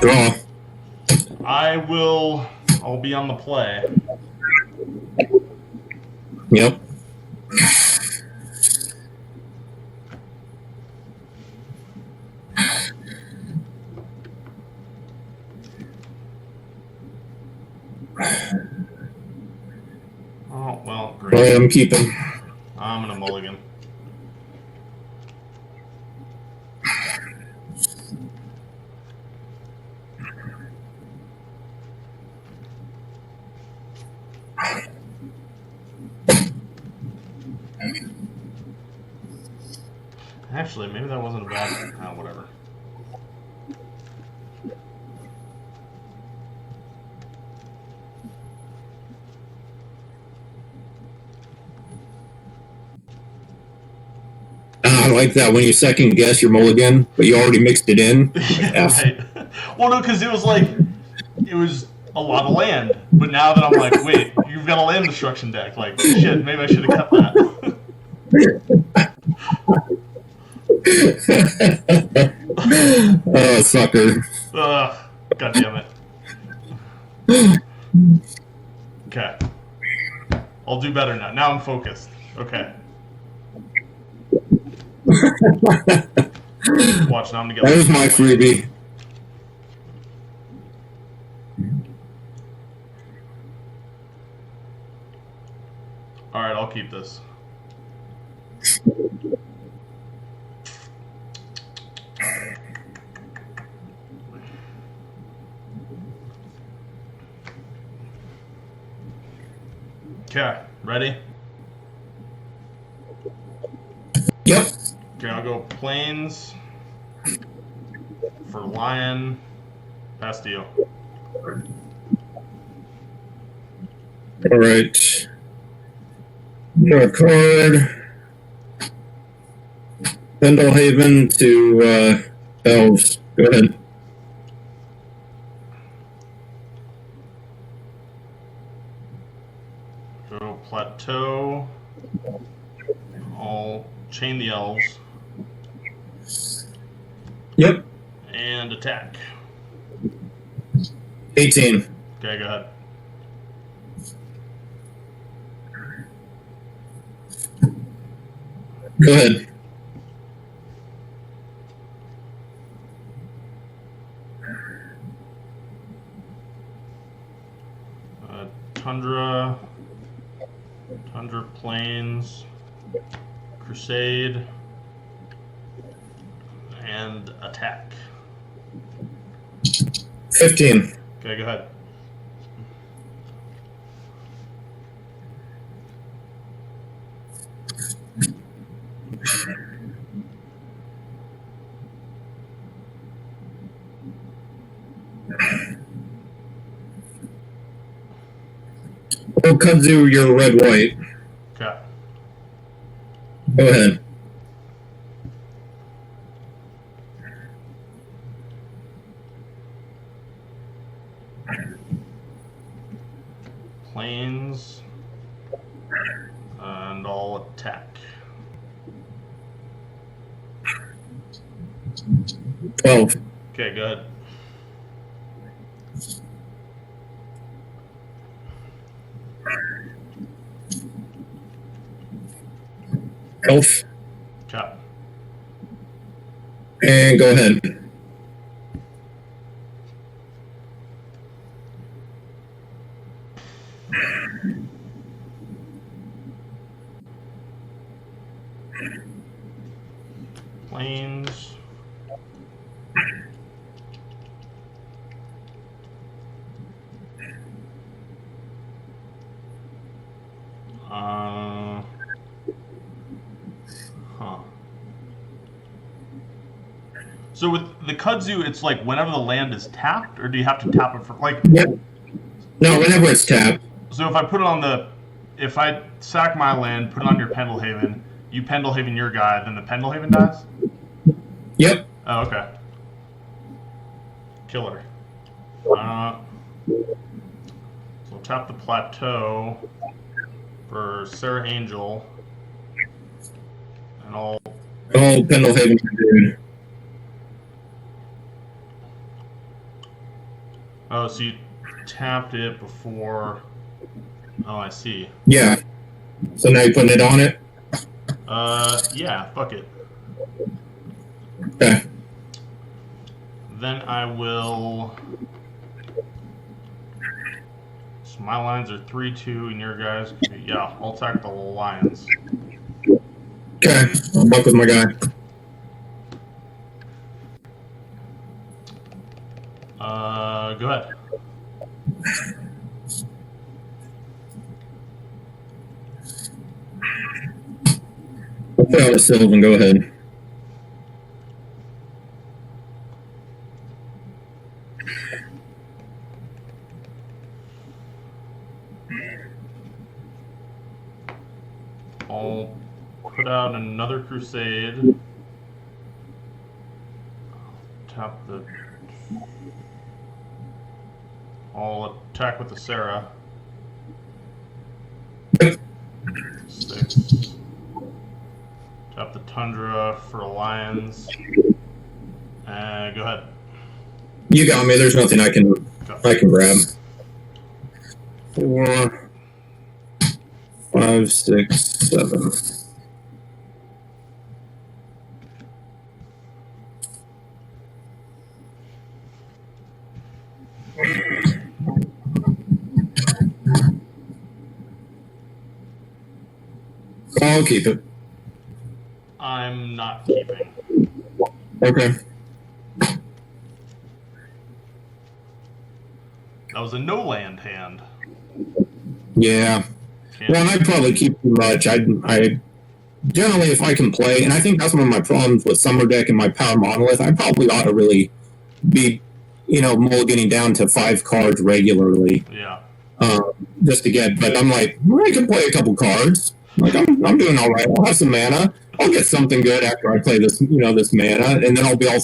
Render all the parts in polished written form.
Draw. I'll be on the play. Yep. Oh, well, great. I'm keeping. I'm gonna mulligan. Actually, maybe that wasn't a bad... Oh, whatever. I like that when you second guess your mulligan, but you already mixed it in. Yeah, right. Well, no, because it was a lot of land. But now that I'm like, wait, you've got a land destruction deck. Like, shit, maybe I should have cut that. Oh, sucker. Ugh, God damn it. Okay. I'll do better now. Now I'm focused. Okay. Watch, now I'm gonna get... That is my freebie. Alright, I'll keep this. Okay, ready? Yep. Okay, I'll go Plains for Lion, Bastille. All right. Draw a card. Pendlehaven to Elves. Go ahead. Go Plateau. I'll chain the Elves. Yep. And attack. 18. Okay, go ahead. Go ahead. Tundra Plains, Crusade, and attack. 15. Okay, go ahead. Well, Kudzu, you're red-white. Okay. Go ahead. Plains, and I'll attack. 12. Okay, go ahead. Elf. Okay. And go ahead. Plains. So with the Kudzu, it's like whenever the land is tapped, or do you have to tap it for like? Yep. No, whenever it's tapped. So if I put it on the, if I sack my land, put it on your Pendlehaven, you Pendlehaven your guy, then the Pendlehaven dies? Yep. Oh, okay. Killer. So tap the Plateau for Sarah Angel, and I'll... Oh, Pendlehaven, dude. Oh, so you tapped it before. Oh, I see. Yeah. So now you're putting it on it? Yeah, fuck it. Okay. Then I will. So my lines are 3-2, and your guys. Yeah, I'll attack the lions. Okay. I'll buck with my guy. Go ahead. I'll put out a Sylvan, go ahead. I'll put out another crusade. Tap the. I'll attack with the Sarah. 6. Tap the Tundra for Lions. And go ahead. You got me. There's nothing I can grab. 4, 5, 6, 7. I'll keep it. I'm not keeping. Okay. That was a no land hand. Yeah. Well, I'd probably keep too much. I generally, if I can play, and I think that's one of my problems with Summer Deck and my Power Monolith, I probably ought to really be, mulliganing down to 5 cards regularly. Yeah. Just to get, but I'm like, I can play a couple cards. Like, I'm doing all right. I'll have some mana. I'll get something good after I play this, this mana, and then I'll be all,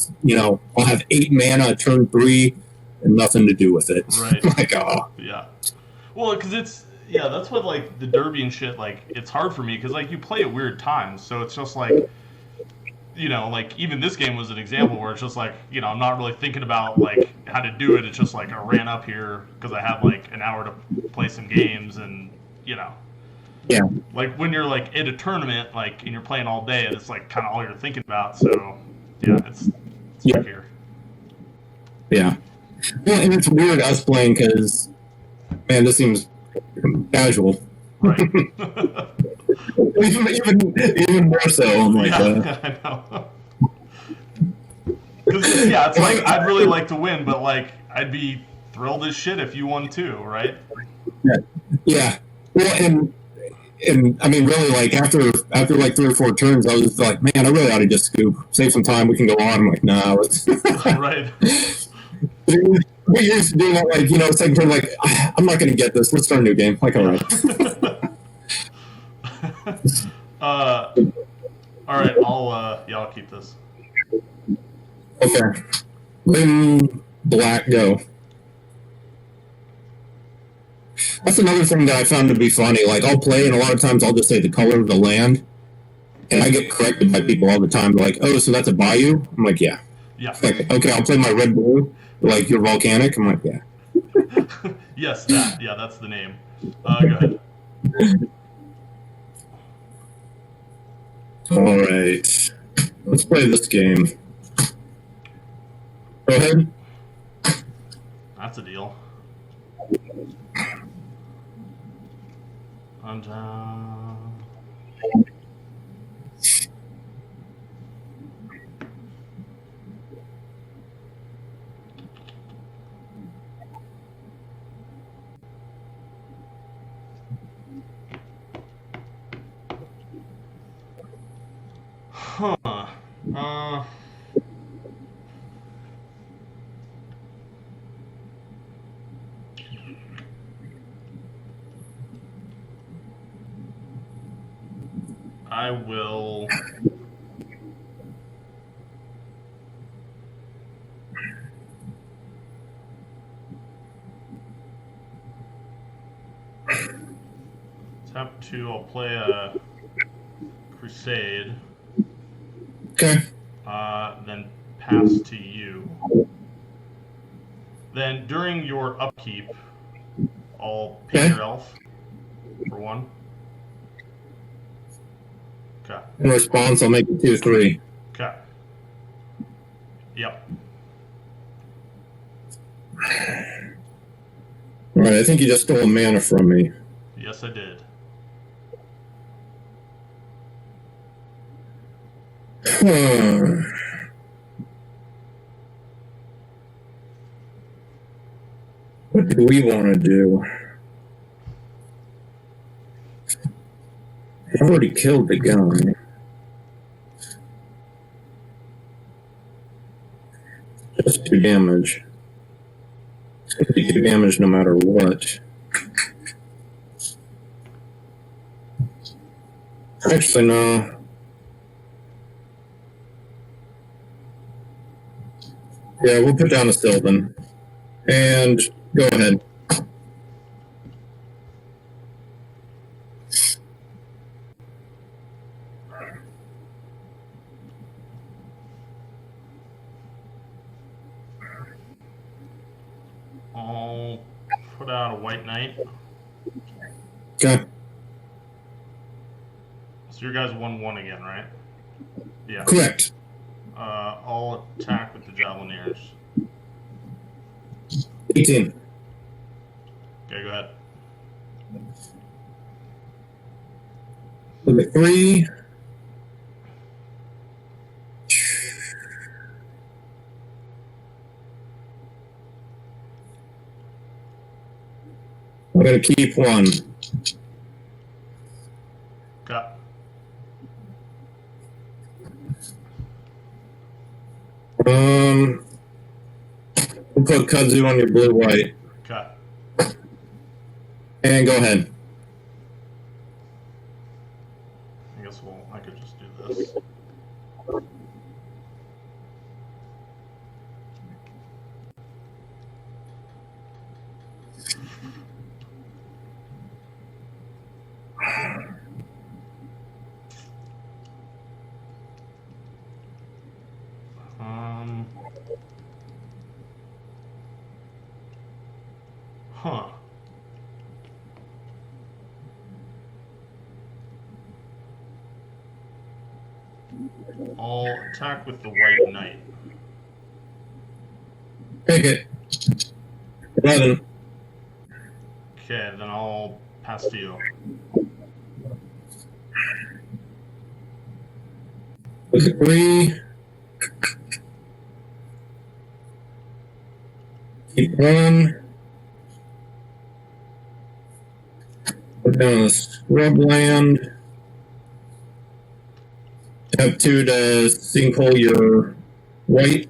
I'll have 8 mana turn 3 and nothing to do with it. Right. Like, oh. Yeah. Well, because that's what, like, the Derby and shit, like, it's hard for me, because, like, you play at weird times, so it's just, like, like, even this game was an example where it's just, like, I'm not really thinking about, like, how to do it, it's just, like, I ran up here because I have, like, an hour to play some games, and, Yeah. Like, when you're, like, at a tournament, like, and you're playing all day, and it's, like, kind of all you're thinking about, so, yeah, it's trickier. Yeah. Well, and it's weird us playing because, man, this seems casual. Right. even more so. I'm like, I know. Because, yeah, it's like, I'd really like to win, but, like, I'd be thrilled as shit if you won too, right? Yeah. Well, and I mean, really, like, after like 3 or 4 turns, I was like, man, I really ought to just scoop, save some time, we can go on. I'm like, nah, let's. Right. We used to do that, like, second turn, like, I'm not going to get this. Let's start a new game. Like, all right. All right, I'll keep this. Okay. Then black, go. That's another thing that I found to be funny. Like, I'll play, and a lot of times I'll just say the color of the land, and I get corrected by people all the time. They're like, oh, so that's a bayou? I'm like, yeah. Yeah. Like, okay, I'll play my red blue. Like, you're volcanic? I'm like, yeah. Yes, that. Yeah, that's the name. Go ahead. All right. Let's play this game. Go ahead. That's a deal. And, I will. Tap 2, I'll play a Crusade. Okay. Then pass to you. Then during your upkeep, I'll pay your elf for 1. Okay. In response, I'll make it 2/3. Okay. Yep. All right, I think you just stole mana from me. Yes, I did. What do we want to do? I already killed the guy. Just 2 damage. It's going to be 2 damage no matter what. Actually, no. Yeah, we'll put down a Sylvan. And go ahead. I'll put out a white knight. Okay. So your guys 1/1 again, right? Yeah. Correct. I'll attack with the Javelineers. 18. Okay, go ahead. Look at 3. I'm going to keep 1. Okay. We'll put kudzu on your blue-white. Okay. And go ahead. I guess I could just do this. Huh. I'll attack with the white knight. Take it. 11. Okay, then I'll pass to you. Look at 3. Keep 1. Put down a scrubland. Tap 2 to sinkhole your white.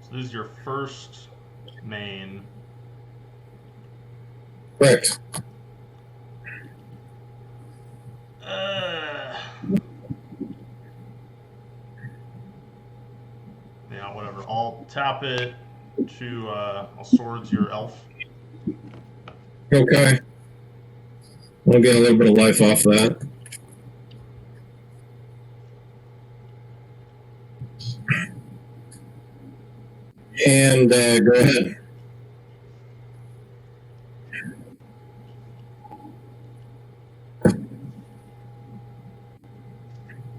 So this is your first main. Correct. Yeah, whatever. I'll tap it to, I'll swords your elf. Okay. We'll get a little bit of life off that. And go ahead.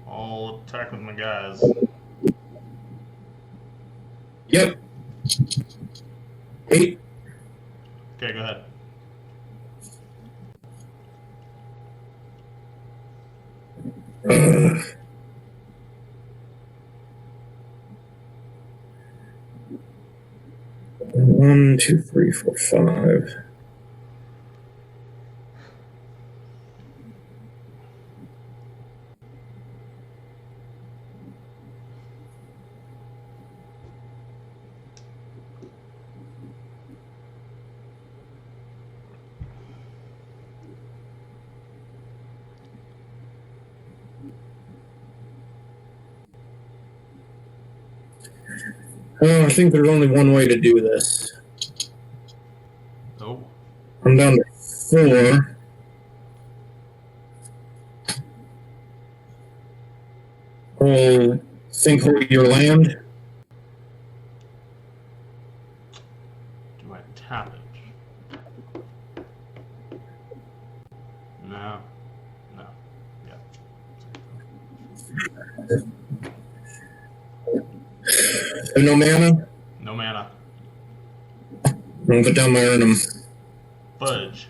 I'll attack with my guys. Yep. 8. Okay, go ahead. One, 2, 3, 4, 5. I think there's only one way to do this. Oh. I'm down to 4. sinkhole your land. Do I tap it? No. No. Yeah. No mana? No mana. I'm gonna put down my Urnum. Fudge.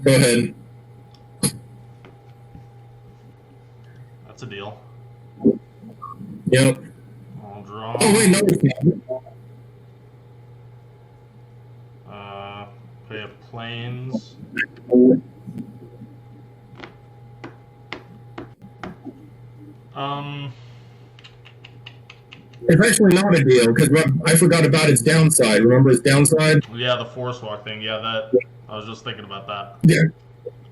Go ahead. That's a deal. Yep. I'll draw. Oh, wait, no, it's not. Play a plains. It's actually not a deal, because I forgot about its downside. Remember its downside? Yeah, the forest walk thing. Yeah, that. I was just thinking about that. Yeah.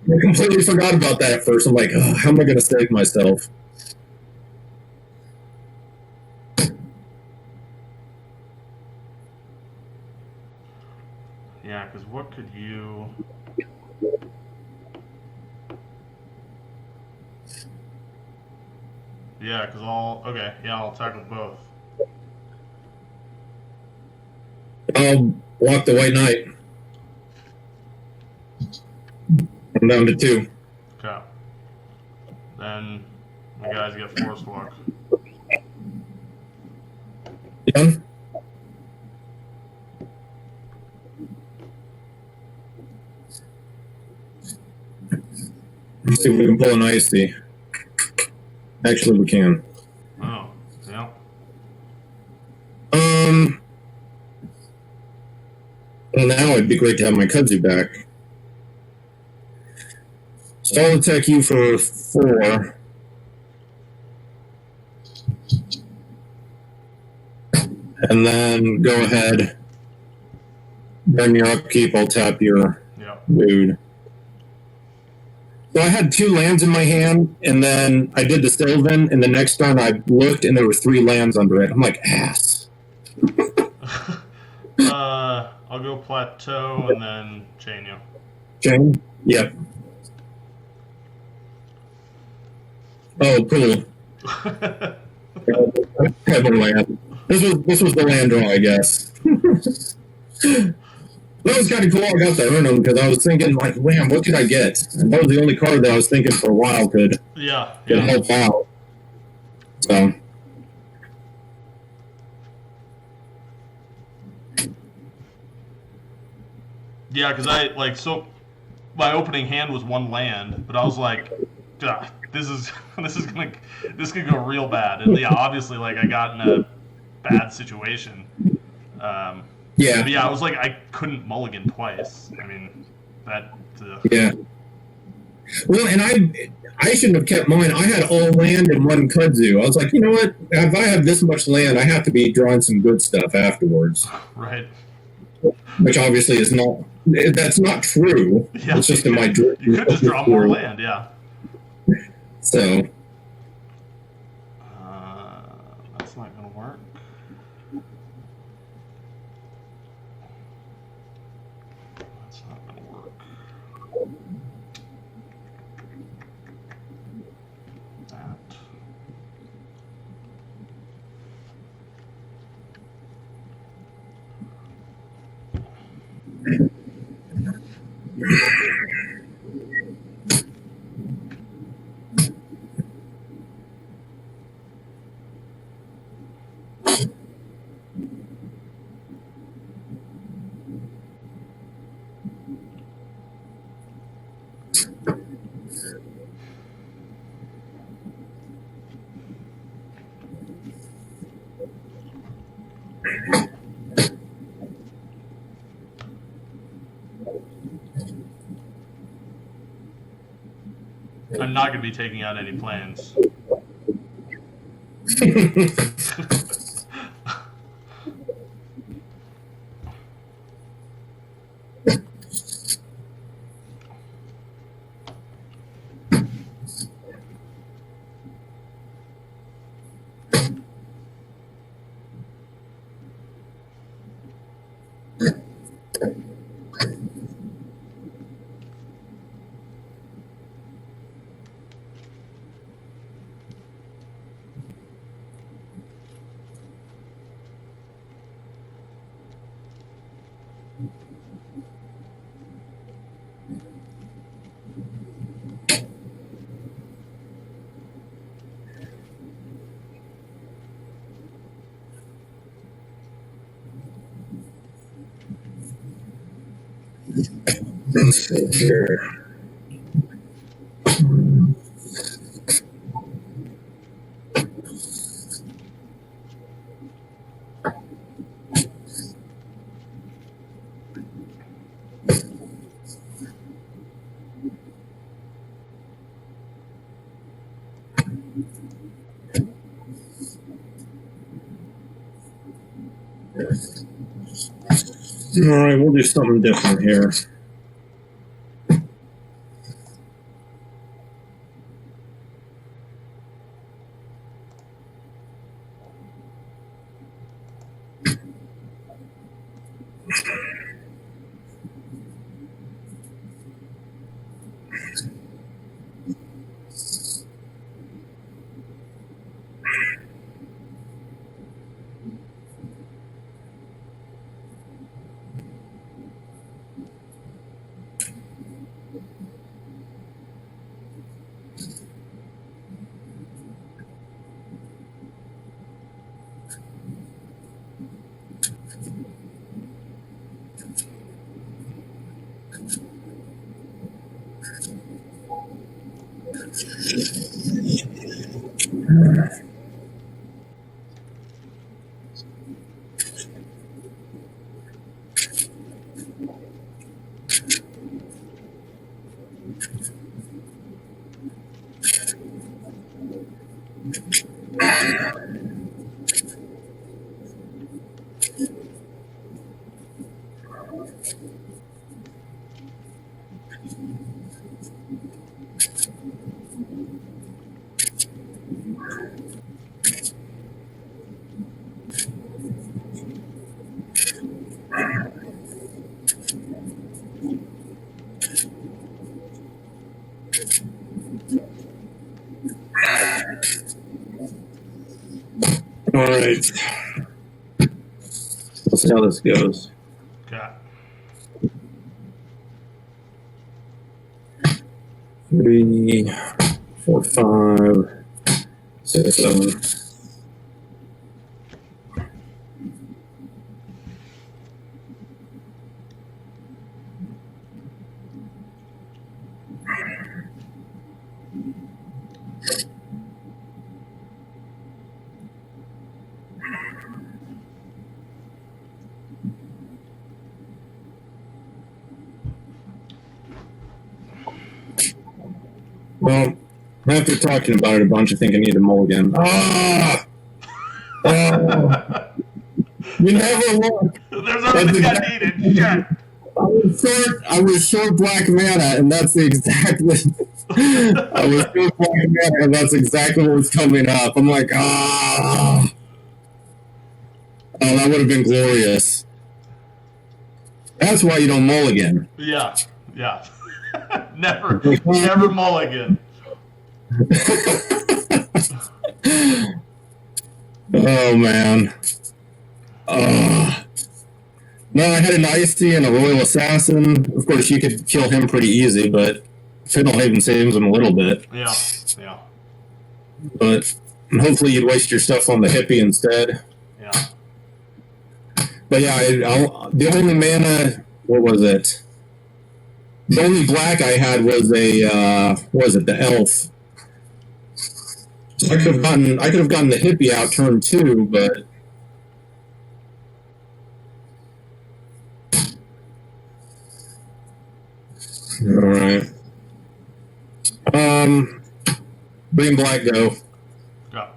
I completely forgot about that at first. I'm like, oh, how am I going to save myself? Yeah, because what could you... Yeah, because Okay, yeah, I'll attack with both. I'll block the White Knight. I'm down to 2. Okay. Then my guys get forest walk. Done? Let's see if we can pull an icy. Actually, we can. Oh, yeah. Well, now it'd be great to have my kudzu back. So I'll attack you for 4. And then go ahead. During your upkeep, I'll tap your dude. So I had 2 lands in my hand, and then I did the Sylvan, and the next turn I looked, and there were 3 lands under it. I'm like, ass. I'll go Plateau and then chain you. Chain? Yep. Oh, cool. Land. This was the land draw, I guess. That was kind of cool. I got to earn them because I was thinking, like, wham, what could I get? And that was the only card that I was thinking for a while could help out. So. Yeah, because my opening hand was 1 land, but I was like, this could go real bad. And yeah, obviously, like, I got in a bad situation. Yeah. But yeah, I was like, I couldn't mulligan twice. I mean, that. Yeah. Well, and I shouldn't have kept mine. I had all land and 1 kudzu. I was like, you know what? If I have this much land, I have to be drawing some good stuff afterwards. Right. Which obviously is not. That's not true. Yeah, it's just in my dream. You could just draw more land, yeah. So. That's not gonna work. That's not gonna work. That. I'm not going to be taking out any planes. Let's see here. All right, we'll do something different here. All right. Let's see how this goes. Okay. 3, 4, 5, 6, 7. Well, after talking about it a bunch, I think I need a mulligan. Ah! You never look. There's everything I needed. Shit. I was short black mana, and that's exactly. I was short black mana, and that's exactly what was coming up. I'm like, ah. Oh, that would have been glorious. That's why you don't mulligan. Yeah. Never mulligan. Oh, man. No, I had an Icy and a Royal Assassin. Of course, you could kill him pretty easy, but Fiddlehaven saves him a little bit. Yeah. But hopefully you'd waste your stuff on the hippie instead. Yeah. But yeah, the only mana, what was it? The only black I had was the elf. So I could have gotten the hippie out turn 2, but all right. Green black go. Yeah.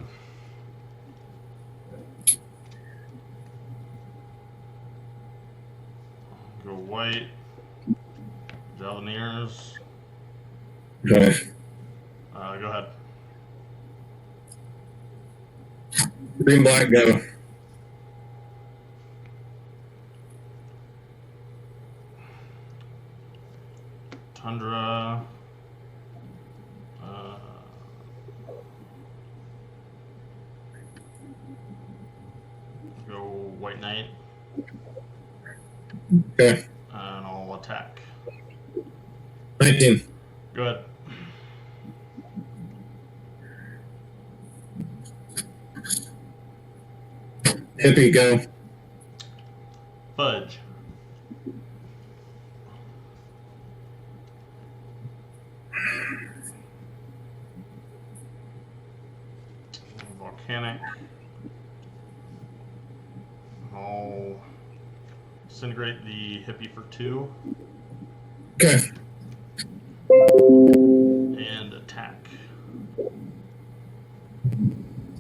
Go white. Javelineers. Okay. Go ahead. Green black go. Tundra. Go white knight. Okay. And I'll attack. 19. Good. Hippie go. Fudge. Volcanic. I'll disintegrate the hippie for 2. Okay. And attack.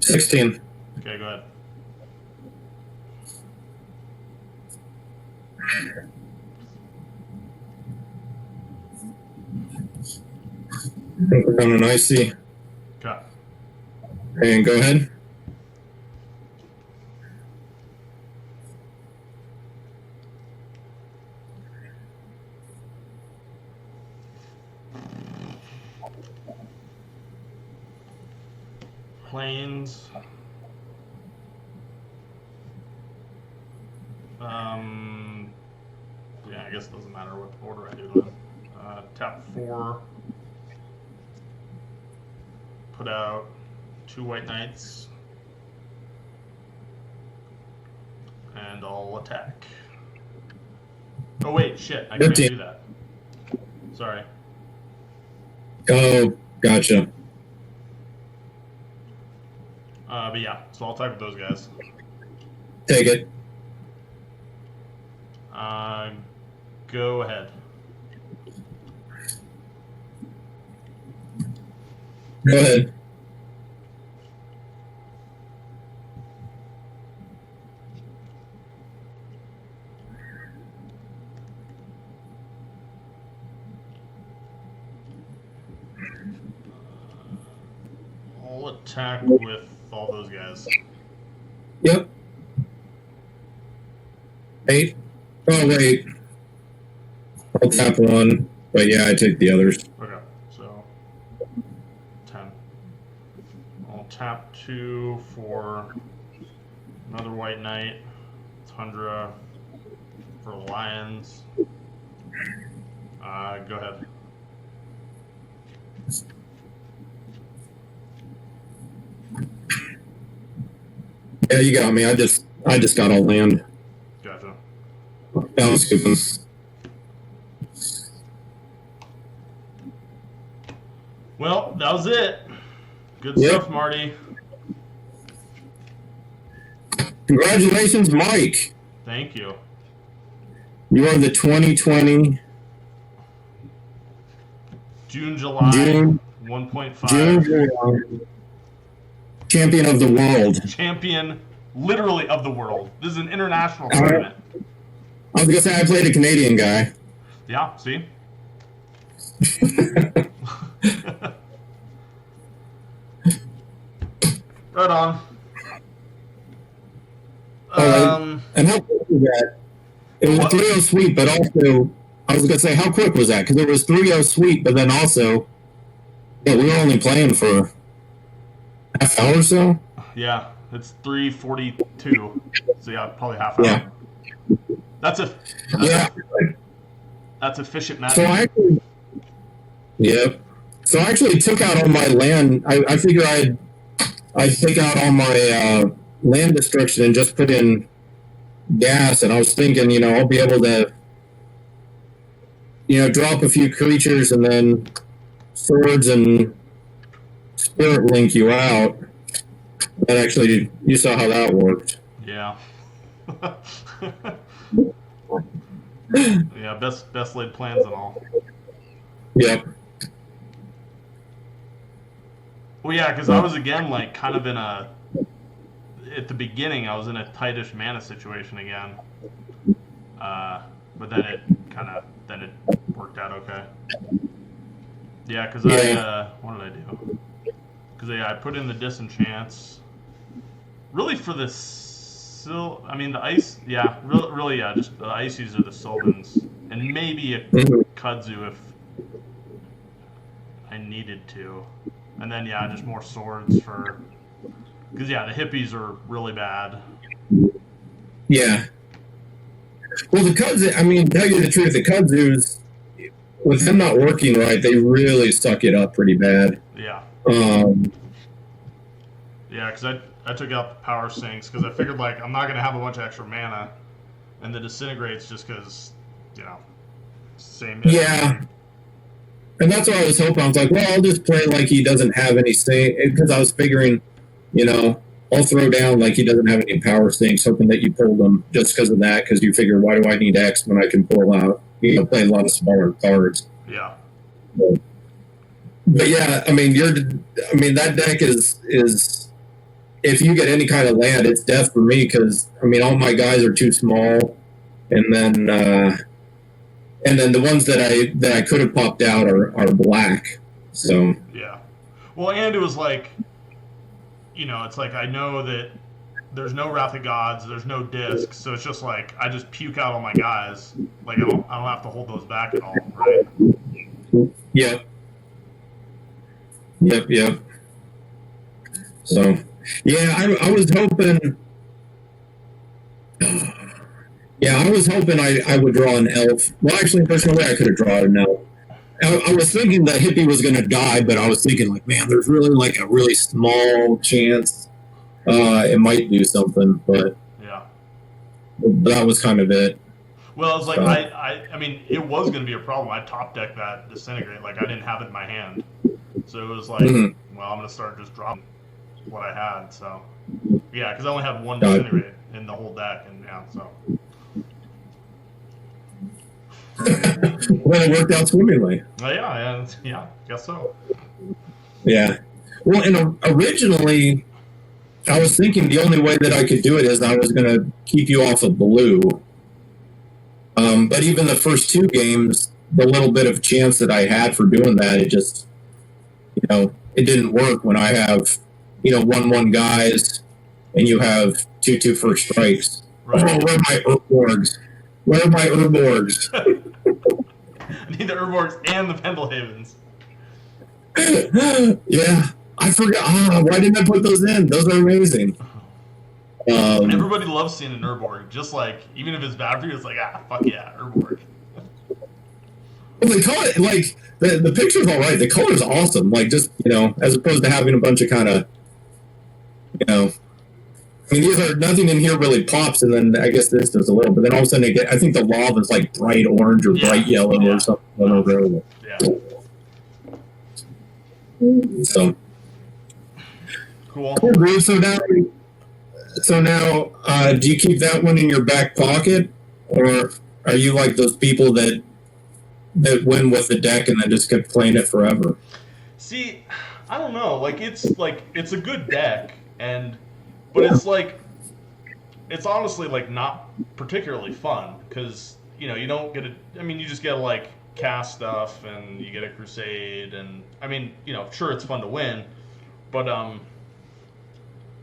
16. Okay, go ahead. I think we're on an icy. Okay. And go ahead. Planes. Yeah, I guess it doesn't matter what order I do them. Tap 4. Put out 2 white knights. And I'll attack. Oh wait, shit, I can't do that. Sorry. Oh, gotcha. But yeah, so I'll attack with those guys. Take it. Go ahead. Go ahead. I'll attack with all those guys. Yep. 8. Oh, wait. I'll tap 1. But yeah, I take the others. Okay, so 10. I'll tap 2 for another white knight. Tundra for lions. Go ahead. Yeah, you got me. I just got all land. Gotcha. That was scooping. Well, that was it. Good Yep. stuff, Marty. Congratulations, Mike. Thank you. You are the 2020 July June 1.5 July champion of the world. champion, literally of the world. This is an international tournament. I was gonna say I played a Canadian guy. Yeah, see? Right on. And how quick was that? It was a 3-0 sweep, but also I was gonna say how quick was that? Because it was 3-0 sweep, but then also we were only playing for half hour or so. Yeah, it's 3:42. So yeah, probably half hour. Yeah. That's efficient match. So I actually, yep. So I actually took out all my land. I figure I'd take out all my land destruction and just put in gas. And I was thinking, I'll be able to, drop a few creatures and then swords and spirit link you out. But actually, you saw how that worked. Yeah. Yeah, best laid plans and all. Yep. Well, yeah, because I was again kind of in at the beginning I was in a tightish mana situation again. But then it worked out okay. Yeah, because what did I do? Because I put in the disenchants. Really for the the ice, yeah, really, yeah, just the ices or the Sylvans, and maybe a kudzu if I needed to, and then yeah, just more swords for, because yeah, the hippies are really bad. Yeah. Well, the kudzu, tell you the truth, the kudzus, with them not working right, they really suck it up pretty bad. Yeah. Yeah, because I took out the power sinks because I figured I'm not gonna have a bunch of extra mana, and the disintegrates just because same. Yeah. And that's what I was hoping. I was like, well, I'll just play like he doesn't have any stink, because I was figuring, I'll throw down like he doesn't have any power stinks, hoping that you pull them just because of that, because you figure, why do I need X when I can pull out, play a lot of smaller cards. Yeah. But yeah, that deck is if you get any kind of land, it's death for me, because all my guys are too small, and then the ones that I could have popped out are black. So yeah, well, and it was like, it's like I know that there's no Wrath of Gods, there's no discs, so it's just like I just puke out all my guys. Like I don't have to hold those back at all, right? Yep. So yeah, I was hoping. Yeah, I was hoping I would draw an elf. Well, actually, there's no way I could have drawn an elf. I was thinking that Hippie was going to die, but I was thinking, like, man, there's really like a really small chance it might do something, but yeah, that was kind of it. Well, it was like I mean, it was going to be a problem. I top decked that Disintegrate, like I didn't have it in my hand, so it was like, well, I'm going to start just dropping what I had. So yeah, because I only had one Disintegrate in the whole deck, and yeah, so. Well, it worked out swimmingly. Yeah, guess so. Yeah. Well, and originally, I was thinking the only way that I could do it is I was going to keep you off of blue. But even the first two games, the little bit of chance that I had for doing that, it just, it didn't work when I have, 1/1 guys and you have 2/2 first strikes. Right. Oh, where are my Urborgs? Where are my Urborgs? I need the Urborgs and the Pendelhavens. Yeah, I forgot. Why didn't I put those in? Those are amazing. Everybody loves seeing an Urborg. Just like, even if it's bad for you, it's like, fuck yeah, Urborg. Well, the color, like, the picture's all right. The color's awesome. Like, just, as opposed to having a bunch of kind of, these are, nothing in here really pops, and then I guess this does a little, but then all of a sudden I think the lava is like bright orange or bright yellow or something. Yeah. So cool. So now, do you keep that one in your back pocket, or are you like those people that win with the deck and then just kept playing it forever? See, I don't know. It's a good deck, but it's honestly like not particularly fun, because you don't get you just get to like cast stuff, and you get a crusade, and sure, it's fun to win, but I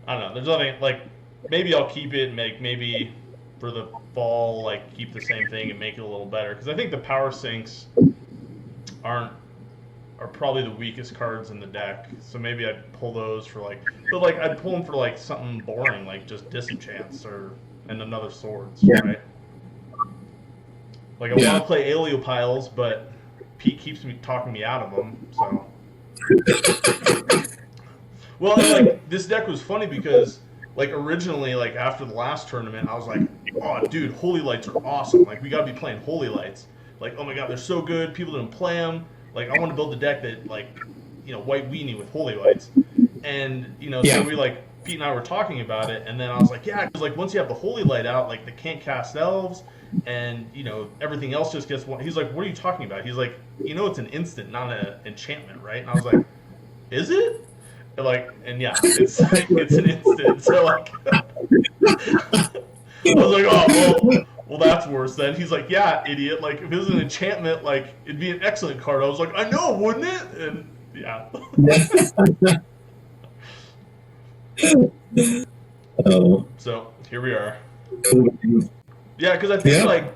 don't know, there's nothing like, maybe I'll keep it and maybe for the fall, like, keep the same thing and make it a little better, because I think the power sinks are probably the weakest cards in the deck, so maybe I'd pull those for I'd pull them for like something boring, like just Disenchants and another Swords, right? Like, I want to play Aeliopiles, but Pete keeps talking me out of them, so. Well, like, this deck was funny because, like, originally, like, after the last tournament, I was like, oh, dude, Holy Lights are awesome. Like, we gotta be playing Holy Lights. Like, oh my god, they're so good. People didn't play them. Like, I want to build a deck that, like, white weenie with Holy Lights. And, so we, like, Pete and I were talking about it, and then I was like, yeah, because, like, once you have the Holy Light out, like, they can't cast elves, and, everything else just gets one. He's like, what are you talking about? He's like, it's an instant, not an enchantment, right? And I was like, is it? And yeah, it's an instant. So, like, I was like, oh, well, that's worse then. He's like, yeah, idiot. Like, if it was an enchantment, like, it'd be an excellent card. I was like, I know, wouldn't it? And yeah. So here we are. Yeah, because I think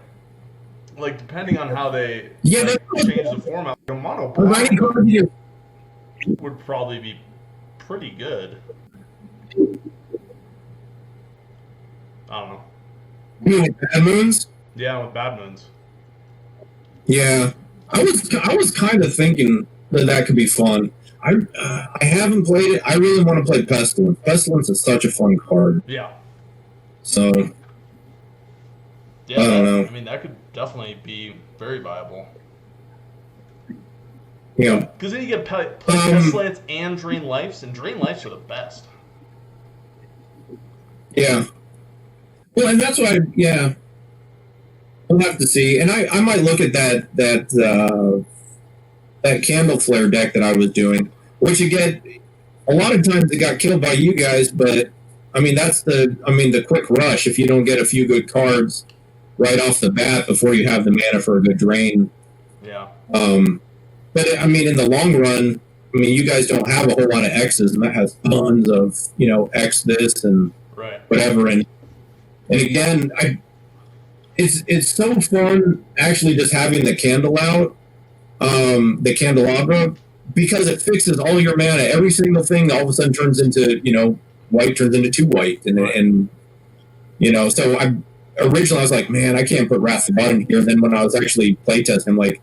like depending on how they change the format, like a mono black would probably be pretty good. I don't know. You mean Bad Moons? Yeah, with Bad Moons. Yeah, I was kind of thinking that could be fun. I haven't played it. I really want to play Pestilence. Pestilence is such a fun card. Yeah. So. Yeah, I don't know. That could definitely be very viable. You know, because then you get play test slants and drain lives, and drain lives are the best. Yeah. Well, and that's why, yeah, we'll have to see. And I might look at that candle flare deck that I was doing, which again, a lot of times it got killed by you guys, but I mean the quick rush. If you don't get a few good cards right off the bat before you have the mana for a good drain. Yeah. But I mean, in the long run, I mean, you guys don't have a whole lot of X's, and that has tons of X this and whatever. And again, it's so fun actually just having the candle out, the candelabra, because it fixes all your mana. Every single thing all of a sudden turns into white turns into 2 white, and So originally I was like, man, I can't put Wrath of God in here. And then when I was actually playtesting, I'm like,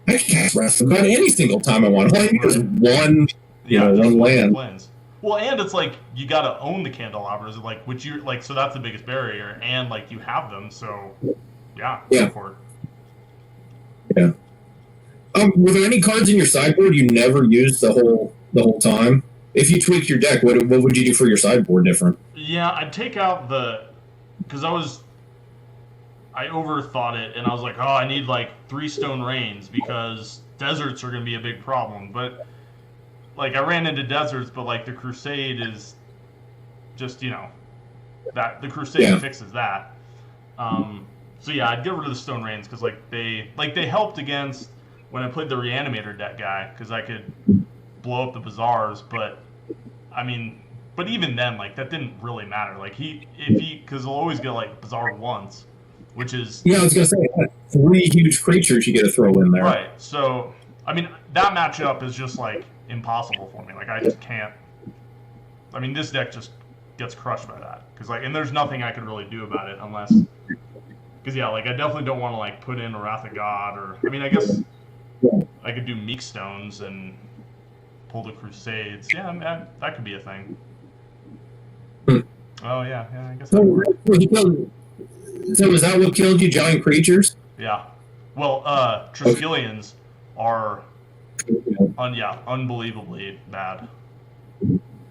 I can cast Wrath of God any single time I want. All I need is one land. Lands. Well, and it's like you got to own the candelabras, like which you like. So that's the biggest barrier, and like you have them. So yeah. Go for it. Yeah. Were there any cards in your sideboard you never used the whole time? If you tweaked your deck, what would you do for your sideboard different? Yeah, I'd take out because I overthought it, and I was like, oh, I need like 3 Stone Rains because deserts are going to be a big problem. But like I ran into deserts, but like the Crusade is just that the Crusade fixes that. So yeah, I'd get rid of the Stone Rains because they helped against when I played the Reanimator deck guy because I could blow up the Bazaars. But I mean, but even then, like that didn't really matter. Like because he'll always get like Bazaar once. Which is I was gonna say 3 huge creatures you get to throw in there. Right. So I mean that matchup is just like impossible for me. Like I just can't. I mean this deck just gets crushed by that because and there's nothing I can really do about it unless because I definitely don't want to like put in a Wrath of God or I mean I guess I could do Meek Stones and pull the Crusades. Yeah, that could be a thing. Oh yeah, I guess. So is that what killed you, giant creatures? Yeah. Well, Triskelions are unbelievably bad.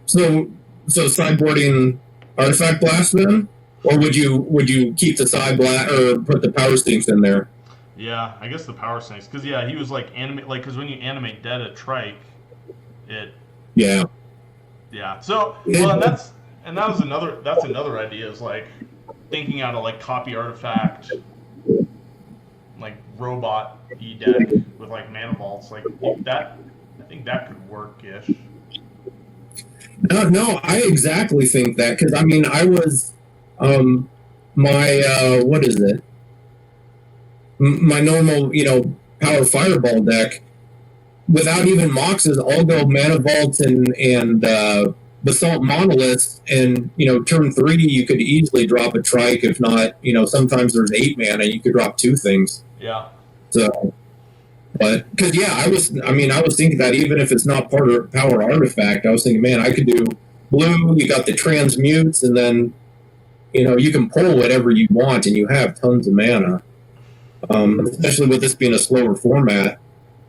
So sideboarding Artifact Blast then? Or would you keep the side blast or put the Power Stinks in there? Yeah, I guess the Power Stinks because he was like animate because when you animate dead at Trike, it. Yeah. So that's another idea is like thinking out of like copy artifact, like robot deck with like mana vaults like that. I think that could work ish. No, I exactly think that because I mean I was my what is it? My normal power fireball deck without even moxes, I'll go mana vaults and Basalt Monoliths, and turn 3 you could easily drop a Trike. If not, sometimes there's 8 mana you could drop 2 things. Yeah. So, but because I was thinking that even if it's not part of Power Artifact, I was thinking, man, I could do blue. You got the transmutes, and then you can pull whatever you want, and you have tons of mana. Especially with this being a slower format,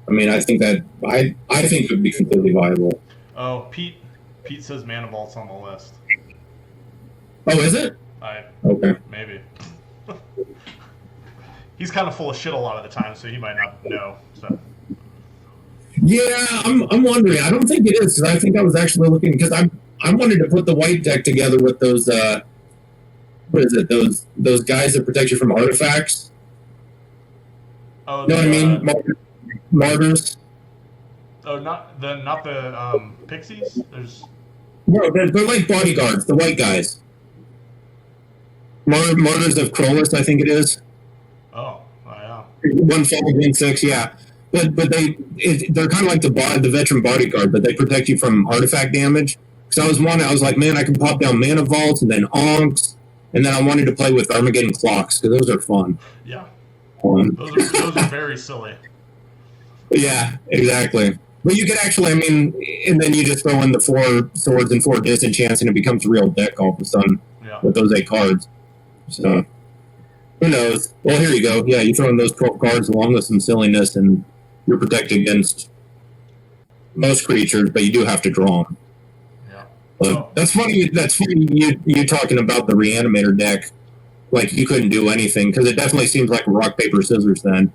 I mean, I think that I think it would be completely viable. Oh, Pete says mana vault's on the list. Oh, is it? Okay. Maybe. He's kind of full of shit a lot of the time, so he might not know. So. Yeah, I'm wondering. I don't think it is because I think I was actually looking because I wanted to put the white deck together with those what is it? Those guys that protect you from artifacts. Oh, you know what I mean? Martyrs. Oh, not the pixies. No, they're like bodyguards. The white guys. Martyrs of Krolis, I think it is. Oh, yeah. 1/5, 1/6, yeah. But they're kind of like the veteran bodyguard, but they protect you from artifact damage. Because I was like, man, I can pop down mana vaults and then onks, and then I wanted to play with Armageddon clocks because those are fun. Yeah. Those are very silly. Yeah, exactly. But you could actually, I mean, and then you just throw in the 4 swords and 4 disenchants, and it becomes a real deck all of a sudden with those 8 cards. So, who knows? Well, here you go. Yeah, you throw in those 12 cards along with some silliness, and you're protected against most creatures, but you do have to draw them. Yeah. But that's funny. That's funny. You talking about the Reanimator deck, like you couldn't do anything because it definitely seems like rock paper scissors then.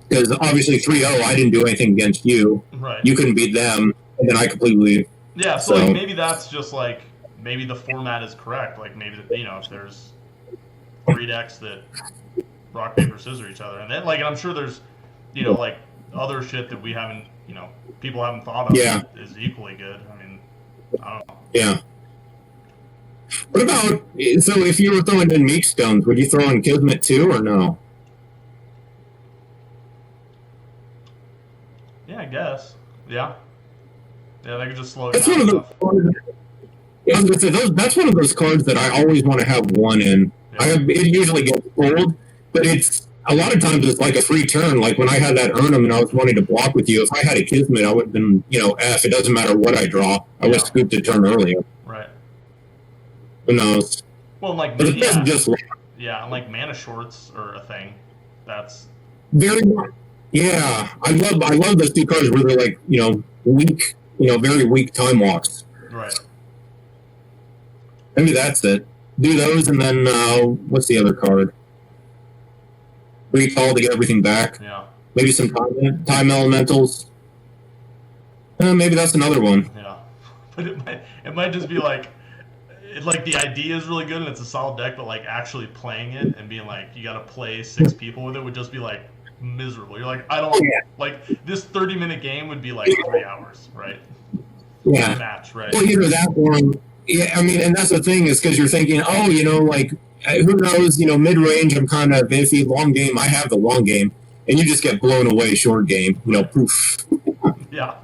Because obviously 3-0, I didn't do anything against you. Right. You couldn't beat them, and then I completely. Yeah. So like maybe that's just like maybe the format is correct. Like maybe if there's 3 decks that rock paper scissors each other, and then like I'm sure there's like other shit that we haven't people haven't thought of is equally good. I mean, I don't know. Yeah. What about, so if you were throwing in Meek Stones, would you throw in Kismet too, or no? Yeah, I guess. Yeah. Yeah, they could just slow it That's down one of enough. I was gonna say, that's one of those cards that I always want to have one in. Yeah. It usually gets pulled, but it's a lot of times it's like a free turn. Like when I had that Urnum and I was wanting to block with you, if I had a Kismet, I would have been, F. It doesn't matter what I draw. I would have scooped the turn earlier. Right. Who knows? Well, like but just and like mana shorts are a thing. That's very yeah. I love those 2 cards where they're like weak, very weak time walks. Right. Maybe that's it. Do those, and then what's the other card? Recall to get everything back. Yeah. Maybe some time elementals. Maybe that's another one. Yeah. But it might just be like the idea is really good and it's a solid deck, but like actually playing it and being like you got to play 6 people with it would just be like miserable. You're like, I don't like this 30-minute game would be like 3 hours, right? Yeah. Match, right? Well, either that or I mean, and that's the thing is because you're thinking, like who knows, mid-range I'm kind of iffy. Long game, I have the long game, and you just get blown away short game. Poof. Yeah.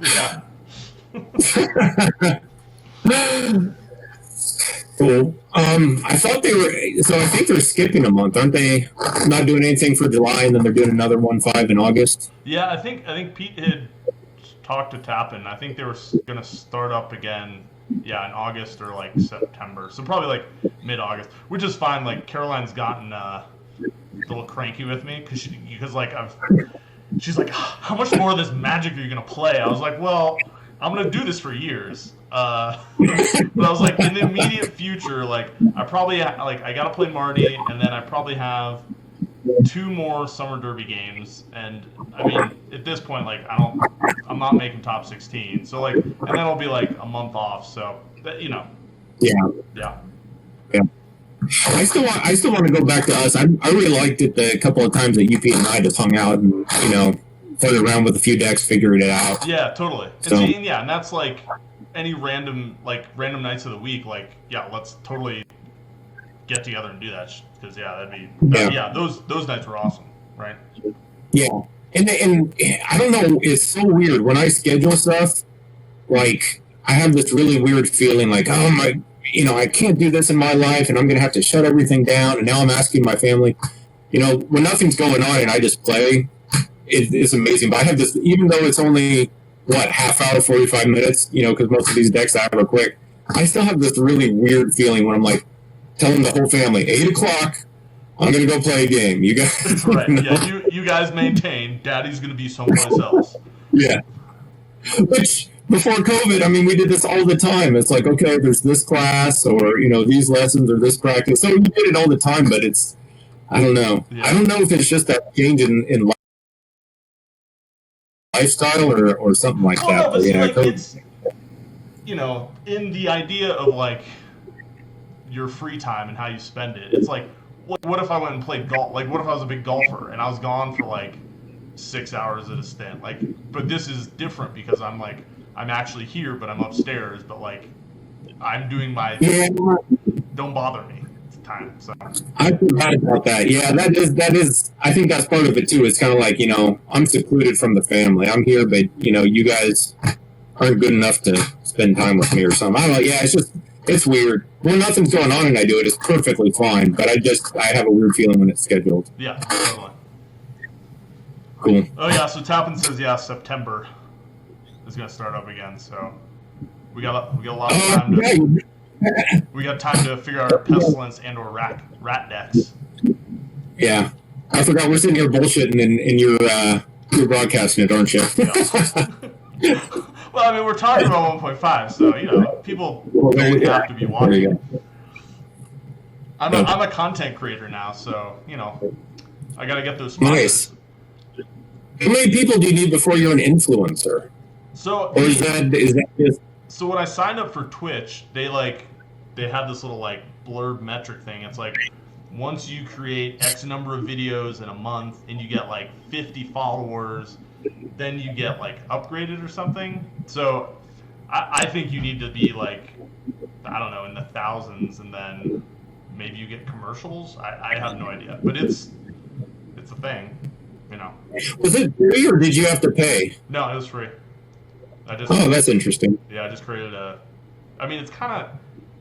Cool. I thought they were. So I think they're skipping a month, aren't they? Not doing anything for July, and then they're doing another 1-5 in August. Yeah, I think Pete had talked to Tappan. I think they were going to start up again. Yeah, in August or like September. So probably like mid-August, which is fine. Like Caroline's gotten a little cranky with me because she's like, how much more of this Magic are you gonna play? I was like, well, I'm gonna do this for years. But I was like, in the immediate future, like I probably I gotta play Marty, and then I probably have 2 more Summer Derby games, and I mean at this point, like I'm not making top 16, so like, and then I'll be like a month off, so Yeah. I still want to go back to us. I really liked it the couple of times that UP and I just hung out and played around with a few decks, figured it out. Yeah, totally. So, and that's like any random nights of the week. Like, yeah, let's totally get together and do that because those nights were awesome, right? Yeah, and I don't know, it's so weird when I schedule stuff. Like I have this really weird feeling, like I can't do this in my life, and I'm gonna have to shut everything down. And now I'm asking my family, when nothing's going on and I just play, it's amazing. But I have this, even though it's only half hour, 45 minutes, because most of these decks I have are quick. I still have this really weird feeling when I'm like telling the whole family 8:00. I'm gonna go play a game. You guys, right? Yeah, you guys maintain. Daddy's gonna be someplace else. Yeah. Which before COVID, I mean, we did this all the time. It's like, okay, there's this class, or these lessons, or this practice. So we did it all the time. But it's, I don't know. Yeah. I don't know if it's just that change in lifestyle or something like that. No, but it's in the idea of like your free time and how you spend it. It's like, what if I went and played golf? Like, what if I was a big golfer and I was gone for like 6 hours at a stint? Like, but this is different because I'm actually here, but I'm upstairs. But like, I'm doing my don't bother me time. So I forgot about that. Yeah, that is. I think that's part of it too. It's kind of like I'm secluded from the family. I'm here, but you guys aren't good enough to spend time with me or something. I don't know. Yeah, it's weird. When nothing's going on and I do it, it's perfectly fine. But I have a weird feeling when it's scheduled. Yeah, totally. Cool. Oh yeah, so Tappan says September is going to start up again. So we got a lot of time we got time to figure out our pestilence and or rat decks. Yeah, I forgot we're sitting here bullshitting and you're broadcasting it, aren't you? Yeah. Well, I mean, we're talking about 1.5, so people don't have to be watching. I'm a content creator now, so I gotta get those sponsors. Nice. How many people do you need before you're an influencer? So, or is that just? So when I signed up for Twitch, they had this little blurb metric thing. It's like once you create X number of videos in a month and you get 50 followers, then you get upgraded or something. So I think you need to be I don't know, in the thousands, and then maybe you get commercials. I have no idea, but it's a thing. Was it free or did you have to pay? No, it was free. Oh, that's interesting. Yeah, I just created I mean, it's kind of.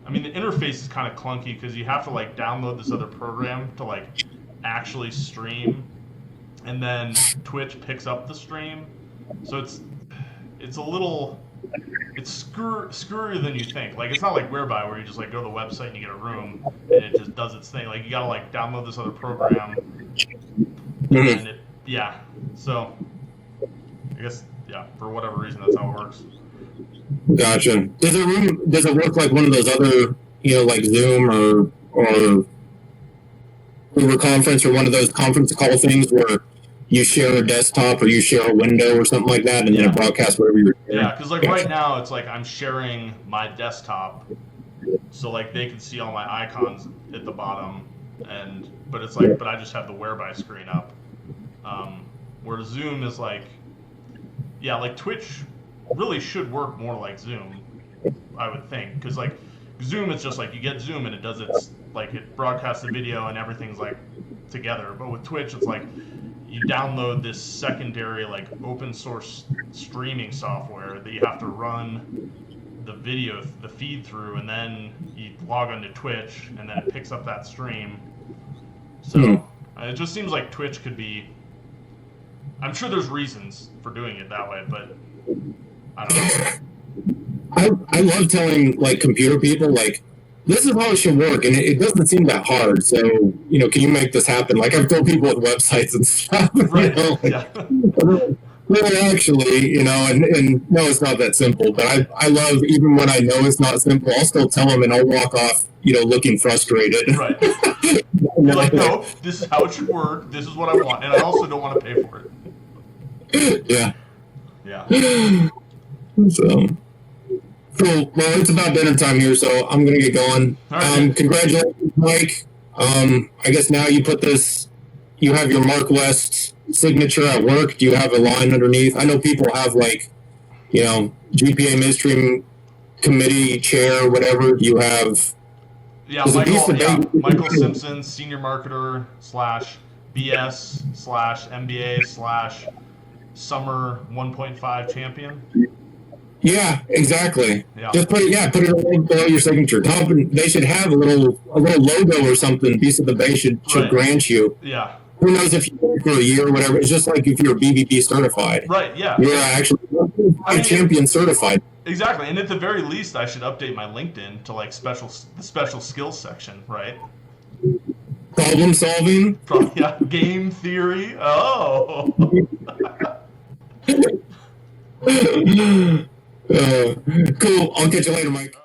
I mean, the interface is kind of clunky because you have to download this other program to actually stream, and then Twitch picks up the stream. So it's a little. It's screwier than you think. It's not like Whereby where you just go to the website and you get a room and it just does its thing. You gotta download this other program. And yeah. So I guess for whatever reason that's how it works. Gotcha. Does it work like one of those other Zoom or Uber Conference or one of those conference call things where you share a desktop or you share a window or something like that, and then it broadcasts whatever you're sharing? Yeah, because right now it's I'm sharing my desktop, so they can see all my icons at the bottom, but it's but I just have the Whereby screen up. Where Zoom is Twitch really should work more like Zoom, I would think, because Zoom is just you get Zoom and it does its it broadcasts the video and everything's together, but with Twitch it's you download this secondary open source streaming software that you have to run the feed through, and then you log onto Twitch and then it picks up that stream. So it just seems like Twitch could be. I'm sure there's reasons for doing it that way, but I don't know. I love telling computer people this is how it should work, and it doesn't seem that hard. So can you make this happen? I've told people with websites and stuff. Right. Well, actually, and no, it's not that simple. But I love, even when I know it's not simple, I'll still tell them, and I'll walk off, looking frustrated. Right. You're no, this is how it should work. This is what I want, and I also don't want to pay for it. Yeah. Yeah. So. Cool. Well, it's about dinner time here, so I'm going to get going. Right. Congratulations, Mike. I guess now you have your Mark West signature at work. Do you have a line underneath? I know people have GPA midstream committee chair or whatever. You have. Yeah, Michael Simpson, senior marketer / BS / MBA / summer 1.5 champion. Yeah, exactly. Yeah. Just put it below your signature. They should have a little logo or something. Piece of the base should grant you. Yeah. Who knows if you work for a year or whatever? It's just like if you're BBB certified. Right. Yeah. You're actually champion certified. Exactly, and at the very least, I should update my LinkedIn to the special skills section, right? Problem solving. Yeah. Game theory. Oh. Cool. I'll catch you later, Mike.